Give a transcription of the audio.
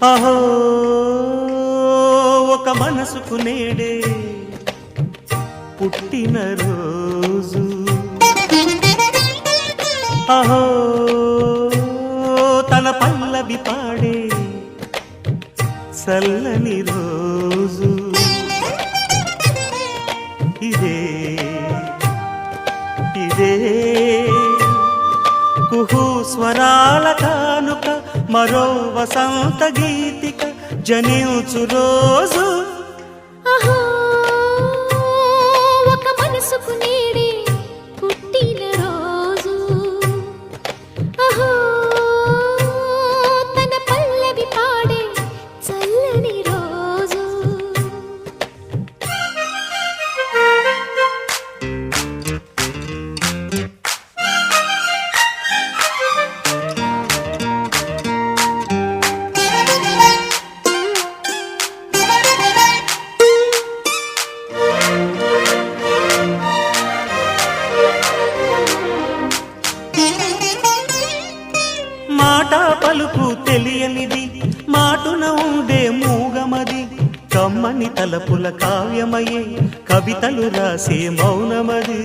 అహో ఒక మనసుకు నేడే పుట్టిన రోజు, అహో తన పల్లవి పాడే చల్లని రోజు, ఇదే ఇదే కుహు స్వరాల కానుక, మరో వసంత గీతిక జనించు రోజు. అహో ఒక మనసుకు నేడే పుట్టిన రోజు, అహో తన పల్లవి పాడే చల్లని రోజు. మాట పలుకు తెలియనిది, మాటున ఉండే మూగమది, కమ్మని తలపుల కావ్యమయే కవితలు రాసే మౌనమది.